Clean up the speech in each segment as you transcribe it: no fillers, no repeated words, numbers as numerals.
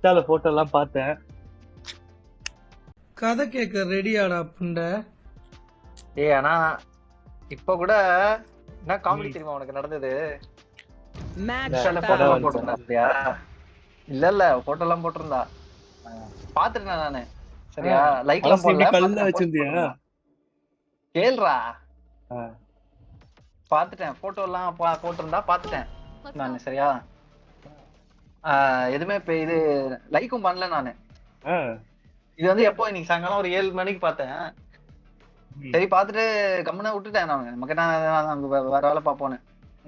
இன்ஸ்டால போட்டோ எல்லாம் பார்த்தேன். கதை கேட்க ரெடியாடா புண்ட. ஆனா இப்ப கூட என்ன காமெடி தெரியுமா உனக்கு நடந்தது? போட்டோ எல்லாம் போட்டிருந்தா இல்ல போட்டோ எல்லாம் போட்டிருந்தா பாத்துட்டேன் நானு. சரியா? லைக் எல்லாம் போடல. கேள்றா, பாத்துட்டேன். போட்டோ எல்லாம் போட்டிருந்தா பாத்துட்டேன் நானு. சரியா? எதுவுமே இப்ப இது லைக்கும் பண்ணல நானு. இது வந்து எப்போ இன்னைக்கு சாயங்காலம் ஒரு 7 மணிக்கு பார்த்தேன். சரி பாத்துட்டு கம்முனா விட்டுட்டேன் நான். நமக்கு நான் வேற வேலை பார்ப்போன்னு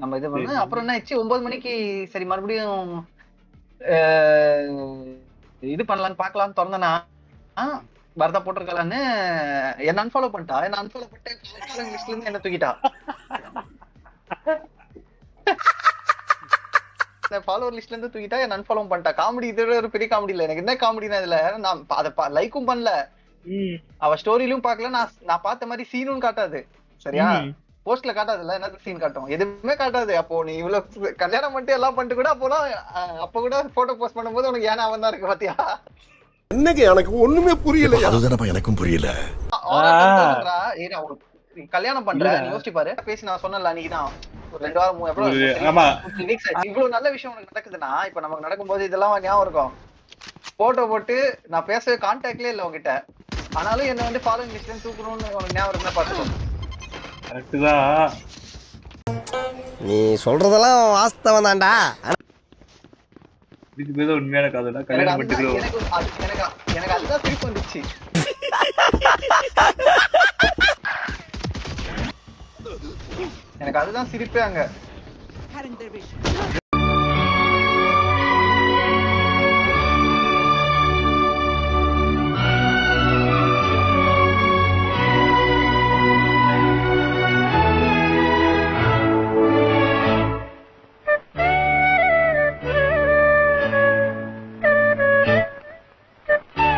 நம்ம இது பண்ணு. அப்புறம் என்ன ஆச்சு, 9 மணிக்கு சரி மறுபடியும் இது பண்ணலான்னு பாக்கலாம்னு திறந்தனா பரதா போட்டிருக்கலான்னு என்ன அன்ஃபாலோ பண்ணிட்டா. என்ன அன்ஃபாலோ பண்ணிட்டு லிஸ்ட்ல இருந்து என்ன தூக்கிட்டா. ஃபாலோவர் லிஸ்ட்ல இருந்து தூக்கிட்டா, என்ன அன்ஃபாலோ பண்ணிட்டா. காமெடி இதோட ஒரு பெரிய காமெடி இல்ல. எனக்கு என்ன காமெடினா இதுல நான் அத லைக்கும் பண்ணல, அவ ஸ்டோரியிலும் பாக்கல. நான் பார்த்த மாதிரி சீனும் காட்டாது. சரியா? போஸ்ட்ல காட்டாதுல்ல, என்ன சீன் காட்டும், எதுவுமே காட்டாது. அப்போ நீ இவ்வளவு கல்யாணம் பண்ணிட்டு எல்லாம் பண்ணிட்டு கூட அப்ப கூட போட்டோ போஸ்ட் பண்ணும்போது உனக்கு ஏன்னா அவன் தான் இருக்கு பாத்தியா? என்னங்க எனக்கு ஒண்ணுமே புரியல. அதுதானப்பா எனக்கும் புரியல. கல்யாணம் பண்ற நீ யோசிச்சு பாரு. பேசி நான் சொன்னல அன்னைக்குதான் ஒரு 2 வாரம் இவ்வளவு நல்ல விஷயம் உனக்கு நடக்குதுன்னா, இப்ப நமக்கு நடக்கும்போது இதெல்லாம் ஞாபகம் இருக்கும். போட்டோ போட்டு நான் பேச கான்டாக்ட்லயே இல்ல உங்ககிட்ட, ஆனாலும் என்ன வந்து ஃபாலோயிங் லிஸ்ட்ல தூக்கணும்னு உனக்கு ஞாபகம் இருந்தா பாத்துக்கோ. கரெக்ட்டுதான். நீ சொல்றதெல்லாம் வாஸ்தவம் தான்டா. இதுக்கு பேர் உண்மையான காதலா? கல்யாணம் பண்ணிட்டு எனக்கு அதுதான் சிரிப்பு வந்துச்சு. எனக்கு அதுதான் சிரிப்பே அங்க.